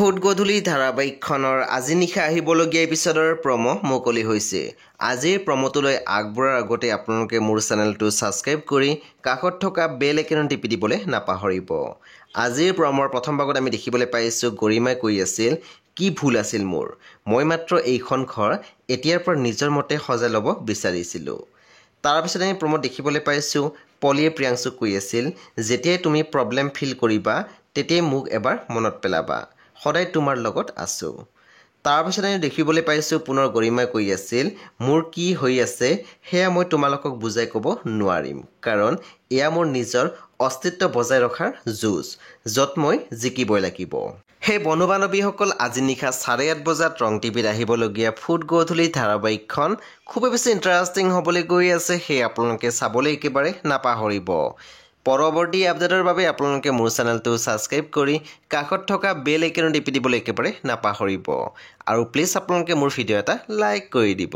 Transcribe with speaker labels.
Speaker 1: Foot গধূলি ধাৰাবাহিকখনৰ আজি নিশা আহিবলগীয়া এপিছডৰ প্ৰমো মুকলি হৈছে। আজিৰ প্ৰমোটোলৈ আগবঢ়াৰ আগতে আপোনালোকে মোৰ চেনেলটো ছাবস্ক্ৰাইব কৰি কাষত থকা বেল আইকন টিপি দিবলৈ নাপাহৰিব। আজিৰ প্ৰমৰ প্ৰথম ভাগত আমি দেখিবলৈ পাইছোঁ গৰিমাই কৈ আছিল, কি ভুল আছিল মোৰ, মই মাত্ৰ এইখন ঘৰ এতিয়াৰ পৰা নিজৰ মতে সজাই ল'ব বিচাৰিছিলোঁ। তাৰপিছত আমি প্ৰমোত দেখিবলৈ পাইছোঁ পলিয়ে প্ৰিয়াংশুক কৈ আছিল, যেতিয়াই তুমি প্ৰব্লেম ফিল কৰিবা তেতিয়াই মোক এবাৰ মনত পেলাবা, সদায় তোমাৰ লগত আছোঁ। তাৰপিছত আমি দেখিবলৈ পাইছোঁ পুনৰ গৰিমাই কৈ আছিল, মোৰ কি হৈ আছে সেয়া মই তোমালোকক বুজাই ক'ব নোৱাৰিম, কাৰণ এয়া মোৰ নিজৰ অস্তিত্ব বজাই ৰখাৰ যুঁজ, য'ত মই জিকিবই লাগিব। সেই বন্ধু বান্ধৱীসকল, আজি নিশা 8:30 বজাত ৰং টিভিত আহিবলগীয়া ফুট গধূলি ধাৰাবাহিকখন খুবেই বেছি ইণ্টাৰেষ্টিং হ'বলৈ গৈ আছে, সেয়ে আপোনালোকে চাবলৈ একেবাৰে নাপাহৰিব। পৰৱৰ্তী আপডেটৰ বাবে আপোনালোকে মোৰ চেনেলটো ছাবস্ক্ৰাইব কৰি কাষত থকা বেল আইকন টিপি দিবলৈ একেবাৰে নাপাহৰিব। আৰু প্লিজ আপোনালোকে মোৰ ভিডিঅ' এটা লাইক কৰি দিব।